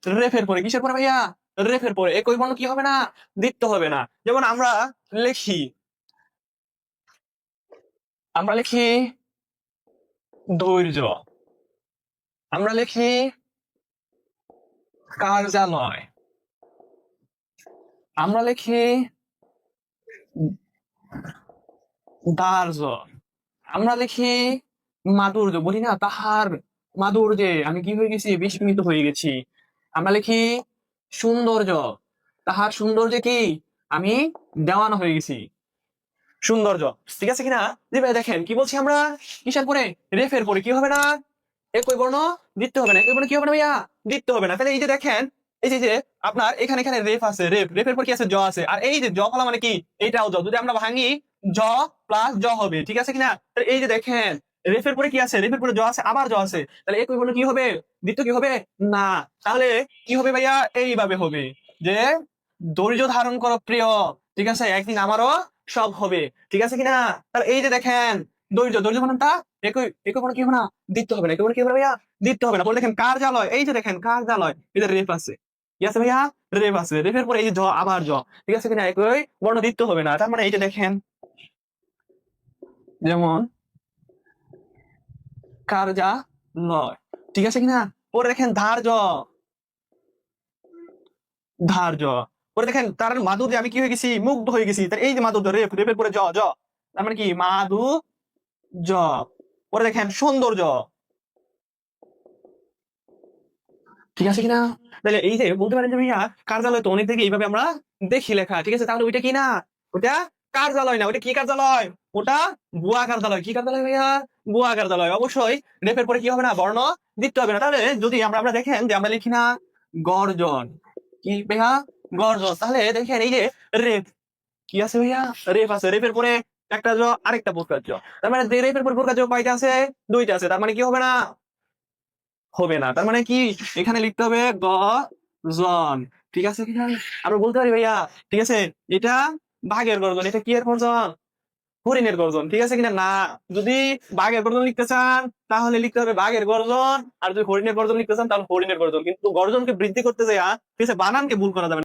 রেফের পরে, কিসের পরে ভাইয়া? রেফের পরে একই বর্ণ কি হবে না? দ্বিত্ব হবে না। যেমন আমরা লিখি, আমরা লিখি ধৈর্য, আমরা লিখি কার্যালয়, আমরা লিখি দার্য, আমরা লিখি মাধুর্য, বলি না তাহার মাধুর্যে আমি কি হয়ে গেছি? বিস্মিত হয়ে গেছি। আমরা লিখি সৌন্দর্য, তাহার সৌন্দর্যে কি আমি দেওয়ানা হয়ে গেছি। সৌন্দর্য, ঠিক আছে কিনা? জি ভাই, দেখেন কি বলছি আমরা, কিসের পরে? রেফের পরে কি হবে না? একই বর্ণ দিতে হবে না, একই বর্ণ কি হবে না ভাইয়া? দিতে হবে না। তাহলে এই যে দেখেন, এই যে আপনার এখানে এখানে রেফ আছে, রেফের পর কি আছে? জ আছে। আর এই যে জ ফলা মানে কি? এইটাও জ, যদি আমরা ভাঙি জ প্লাস জ হবে, ঠিক আছে কিনা? তাহলে এই যে দেখেন, রেফের পরে কি আছে? রেফের পরে জ আছে, আবার জ আছে, তাহলে একই বর্ণ কি হবে? দ্বিতীয় কি হবে না? তাহলে কি হবে ভাইয়া? এইভাবে হবে যে ধৈর্য ধারণ করো প্রিয়, ঠিক আছে, একদিন আমারও সব হবে, ঠিক আছে কিনা? তাহলে এই যে দেখেন, ধৈর্য, ধৈর্য বানানটা একই, একই বর্ণ কি হবে না? দিতে হবে না, একই বর্ণ কি হবে না ভাইয়া? দিতে হবে না। পরে দেখেন কার্যালয়, এই যে দেখেন কার্যালয়, এই যে রেফ আছে, কি আছে ভাইয়া? রেফ আছে, রেফের পরে এই যে জ, আবার জ, ঠিক আছে কিনা? একই বর্ণ দিতে হবে না। তার মানে এই যে দেখেন, যেমন কার্যালয়, ঠিক আছে কিনা? পরে দেখেন ধার্য, ধার্য, পরে দেখেন তার মাধুর্যে আমি কি হয়ে গেছি? মুগ্ধ হয়ে গেছি। তার এই যে মাধুর্য, রেফ, রেফের পরে জ, জ, তার মানে কি? মাধুর্য। পরে দেখেন সৌন্দর্য, ঠিক আছে কিনা? তাহলে এই যে বলতে পারেন যে ভাইয়া কার্যালয় তো অনেক থেকে এইভাবে আমরা দেখি লেখা, ঠিক আছে, তাহলে ওইটা কি না? ওটা কার্যালয় না, ওইটা কি কার্যালয়? ওটা বুয়া কার্যালয়। কি কার্যালয় ভাইয়া? বুয়া কার্যালয়। অবশ্যই রেফের পরে কি হবে না? বর্ণ দিতে হবে না। তাহলে যদি আমরা আমরা দেখেন যে আমরা লিখি না গর্জন, কি ভাইয়া? গর্জন। তাহলে দেখেন এই যে রেফ, কি আছে ভাইয়া? রেফ আছে, রেফের পরে একটা জ, আরেকটা প্রকার জ, তার মানে রেফের পরে প্রকার জ কয়টা আছে? দুইটা আছে। তার মানে কি হবে না? হবে না। তার মানে কি? এখানে লিখতে হবে গ জন, ঠিক আছে কিনা? আমরা বলতে পারি ভাইয়া, ঠিক আছে, এটা বাঘের গর্জন, এটা কি এর গর্জন? হরিণের গর্জন, ঠিক আছে কিনা? না, যদি বাঘের গর্জন লিখতে চান তাহলে লিখতে হবে বাঘের গর্জন, আর যদি হরিণের গর্জন লিখতে চান তাহলে হরিণের গর্জন। কিন্তু গর্জনকে বৃদ্ধি করতে যায়, ঠিক আছে, বানানকে ভুল করা যাবে না।